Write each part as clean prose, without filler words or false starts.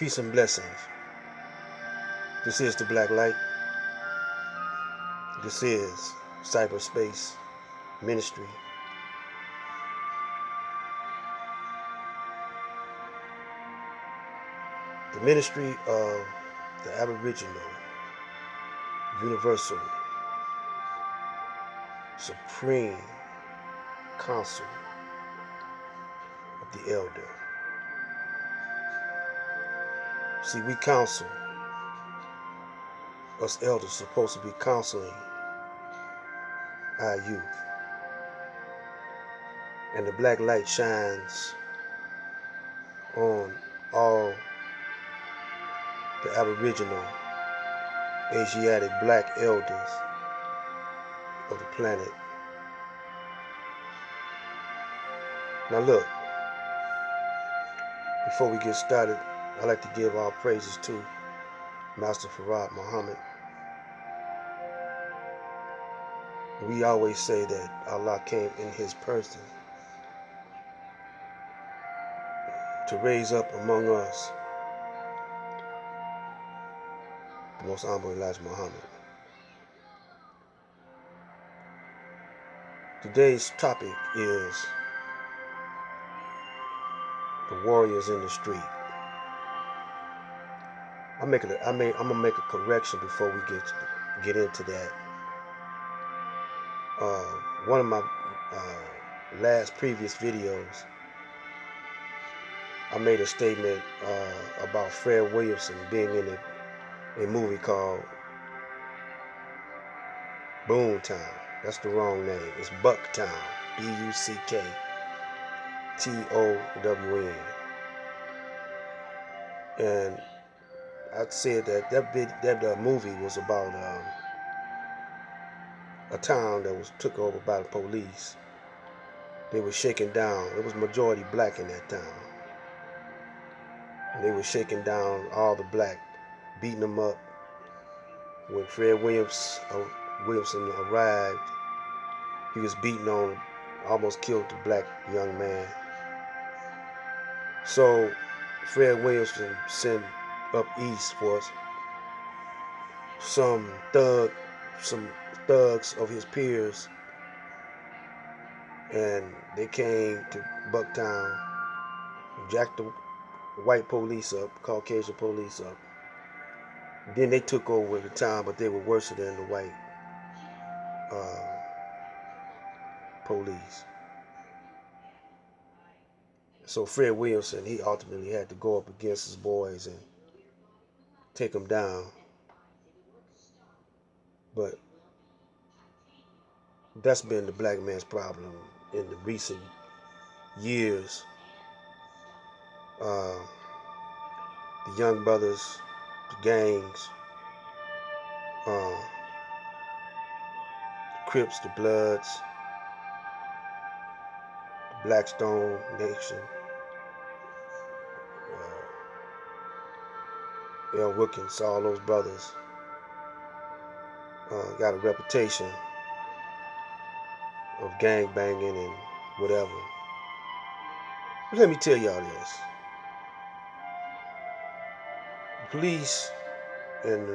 Peace and blessings. This is the Black Light. This is Cyberspace Ministry. The ministry of the Aboriginal, Universal, Supreme Council of the Elder. See, we counsel. Us elders are supposed to be counseling our youth. And the black light shines on all the Aboriginal, Asiatic black elders of the planet. Now look, before we get started, I'd like to give our praises to Master Farad Muhammad. We always say that Allah came in his person to raise up among us the most honorable Elijah Muhammad. Today's topic is the warriors in the street. I'm gonna make a correction before we get into that. One of my last previous videos, I made a statement about Fred Williamson being in a movie called Boomtown. That's the wrong name. It's Bucktown. Bucktown. And I said that movie was about a town that was took over by the police. They were shaking down. It was majority black in that town. And they were shaking down all the black, beating them up. When Fred Williamson arrived, he was beating on, almost killed the black young man. So Fred Williamson sent up east for some thugs of his peers, and they came to Bucktown, jacked the white police up, Caucasian police up. Then they took over the town, but they were worse than the white police. So Fred Williamson, he ultimately had to go up against his boys and take them down. But that's been the black man's problem in the recent years. The young brothers, the gangs, the Crips, the Bloods, the Blackstone Nation, L. Wilkins, all those brothers got a reputation of gang banging and whatever. But let me tell y'all this. The police and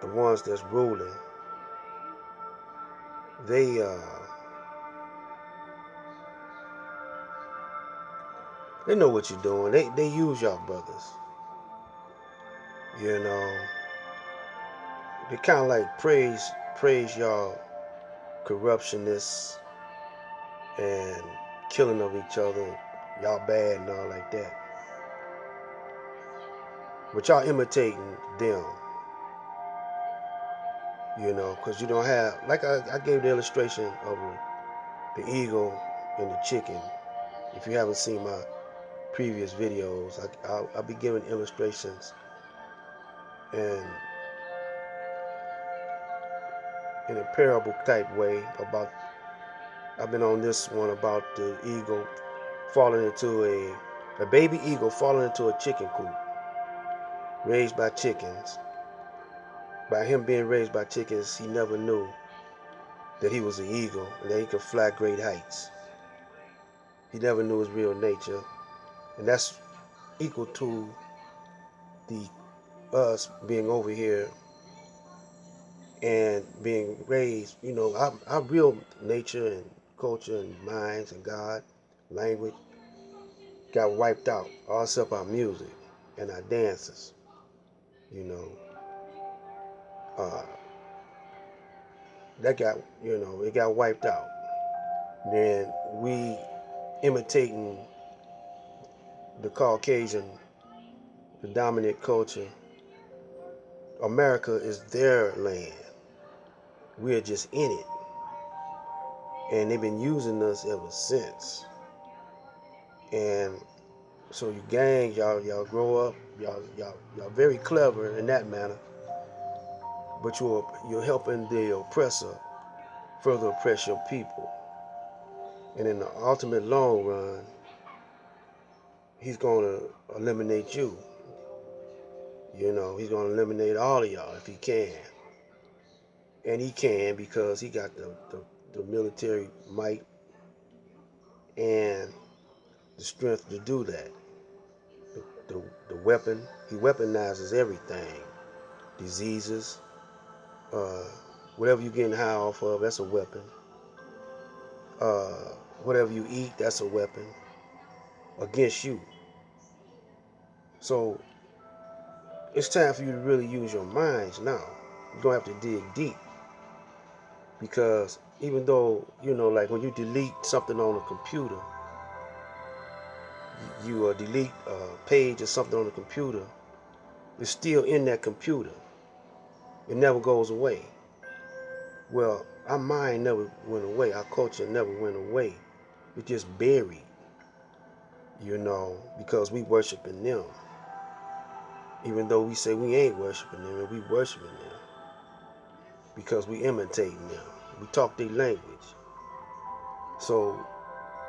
the ones that's ruling, they know what you're doing. They use y'all brothers. You know, they kind of like praise y'all corruptionists and killing of each other, y'all bad and all like that. But y'all imitating them. You know, because you don't have, like I gave the illustration of the eagle and the chicken. If you haven't seen my previous videos, I'll be giving illustrations and in a parable type way about, I've been on this one about the eagle falling into a baby eagle falling into a chicken coop raised by chickens. By him being raised by chickens, he never knew that he was an eagle and that he could fly great heights. He never knew his real nature. And that's equal to the us being over here and being raised, our real nature and culture and minds and God, language got wiped out, all except our music and our dances, you know. Uh, that got, it got wiped out. Then we imitating the Caucasian, the dominant culture. America is their land. We are just in it. And they've been using us ever since. And so you gangs, y'all grow up, y'all very clever in that manner, but you're helping the oppressor further oppress your people. And in the ultimate long run, he's gonna eliminate you. He's gonna eliminate all of y'all if he can. And he can because he got the military might and the strength to do that. The weapon, he weaponizes everything. Diseases, uh, whatever you're getting high off of, that's a weapon. Uh, whatever you eat, that's a weapon against you. So it's time for you to really use your minds now. You're going to have to dig deep because even though, like when you delete something on a computer, you delete a page or something on the computer, it's still in that computer. It never goes away. Well, our mind never went away. Our culture never went away. It's just buried, because we worshiping them. Even though we say we ain't worshiping them, and we worshiping them because we imitating them. We talk their language. So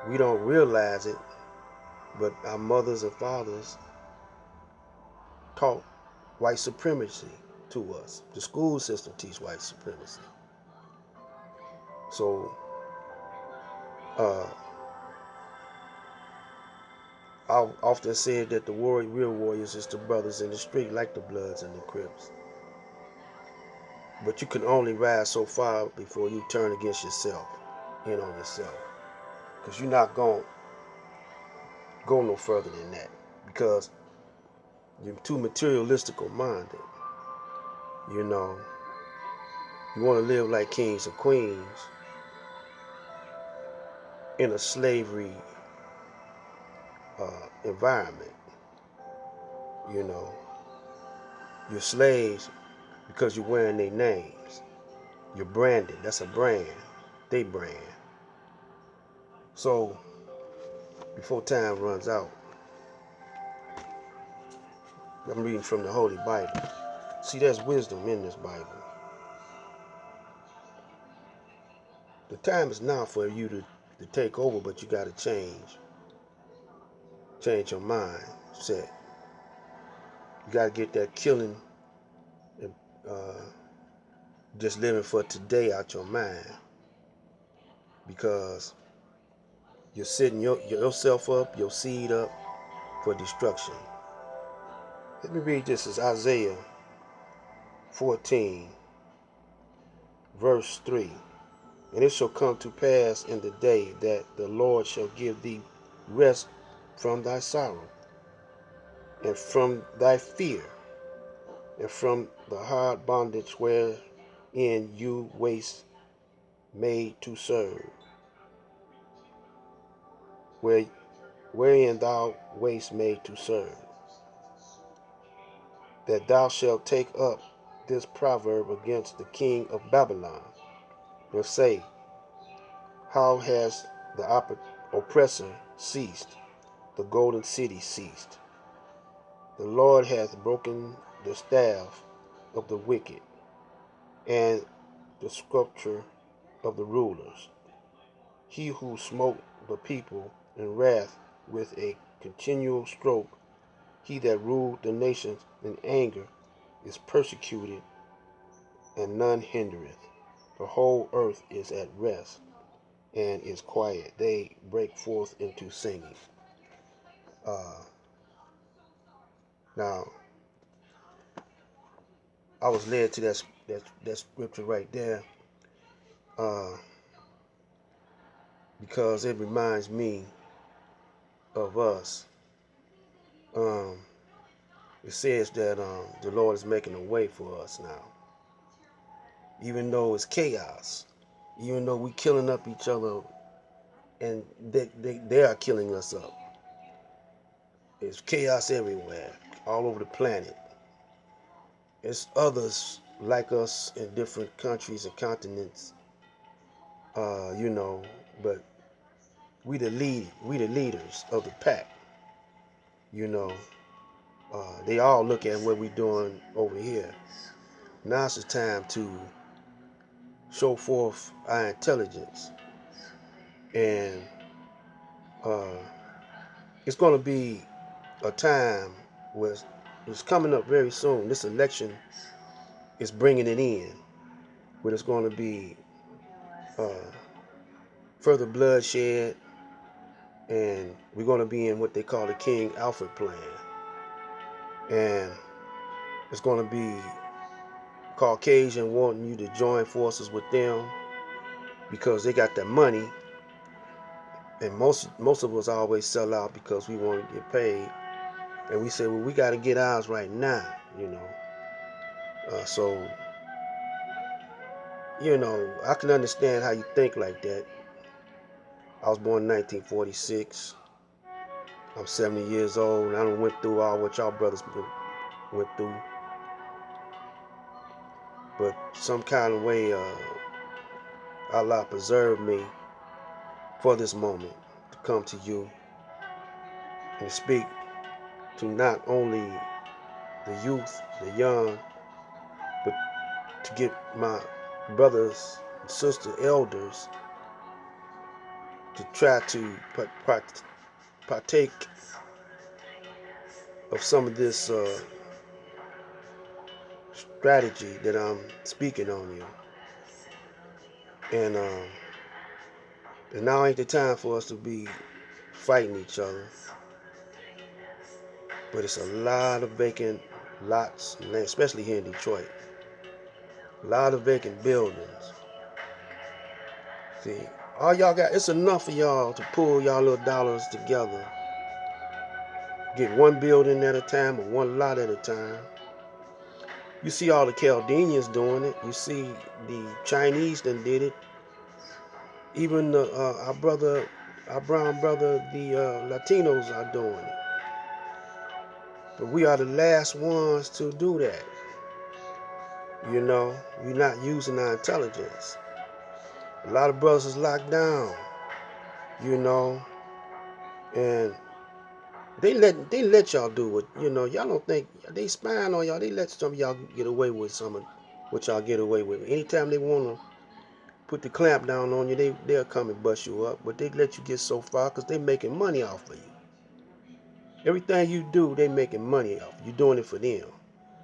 we don't realize it, but our mothers and fathers taught white supremacy to us. The school system teach white supremacy. So uh, I often said that the real warriors is the brothers in the street, like the Bloods and the Crips. But you can only rise so far before you turn against yourself, in on yourself. Because you're not going to go no further than that. Because you're too materialistical minded. You know, you want to live like kings and queens in a slavery environment. You know, you're slaves because you're wearing their names. You're branded. That's a brand. They brand. So, before time runs out, I'm reading from the Holy Bible. See, there's wisdom in this Bible. The time is now for you to take over, but you got to change. Change your mind set. You got to get that killing and just living for today out your mind. Because you're setting yourself up, your seed up for destruction. Let me read this as Isaiah 14, verse 3. And it shall come to pass in the day that the Lord shall give thee rest from thy sorrow, and from thy fear, and from the hard bondage wherein you waste made to serve, wherein thou waste made to serve, that thou shalt take up this proverb against the king of Babylon, and say, how has the oppressor ceased, the golden city ceased? The Lord hath broken the staff of the wicked, and the scepter of the rulers. He who smote the people in wrath with a continual stroke, he that ruled the nations in anger, is persecuted, and none hindereth. The whole earth is at rest, and is quiet. They break forth into singing. Uh, Now, I was led to that scripture right there uh, because it reminds me of us. Um, it says that the Lord is making a way for us now, even though it's chaos, even though we killing up each other, and they are killing us up. There's chaos everywhere, all over the planet. It's others like us in different countries and continents, you know, but we the leaders of the pack, you know. They all look at what we're doing over here. Now's the time to show forth our intelligence, and uh, it's going to be a time where it's coming up very soon. This election is bringing it in, where it's going to be uh, further bloodshed, and we're going to be in what they call the King Alfred plan, and it's going to be Caucasian wanting you to join forces with them because they got that money, and most of us always sell out because we want to get paid, and we say, well, we got to get ours right now, you know. So, you know, I can understand how you think like that. I was born in 1946. I'm 70 years old, and I done went through all what y'all brothers went through. But some kind of way, Allah preserved me for this moment to come to you and speak to not only the youth, the young, but to get my brothers and sister elders to try to partake of some of this strategy that I'm speaking on you. And now ain't the time for us to be fighting each other. But it's a lot of vacant lots, especially here in Detroit. A lot of vacant buildings. See, all y'all got, it's enough for y'all to pull y'all little dollars together. Get one building at a time or one lot at a time. You see all the Chaldeans doing it. You see the Chinese that did it. Even our brown brother, the Latinos are doing it. But we are the last ones to do that. You know, we're not using our intelligence. A lot of brothers is locked down, you know, and they let y'all do it. You know, y'all don't think they spying on y'all. They let some of y'all get away with some of what y'all get away with. Anytime they want to put the clamp down on you, they'll come and bust you up. But they let you get so far because they making money off of you. Everything you do, they making money off. You doing it for them.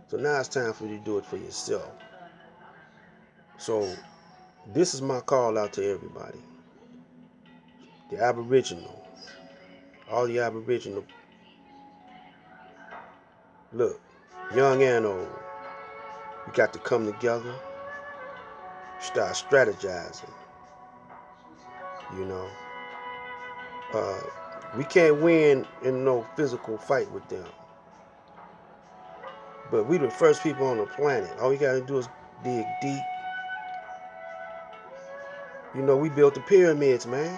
So now it's time for you to do it for yourself. So this is my call out to everybody. The Aboriginal. All the Aboriginal. Look, young and old. We got to come together. Start strategizing. You know. We can't win in no physical fight with them. But we the first people on the planet. All we gotta do is dig deep. You know, we built the pyramids, man.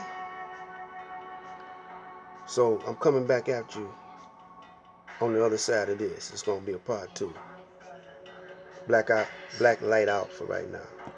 So I'm coming back at you on the other side of this. It's gonna be a part 2. Black light out for right now.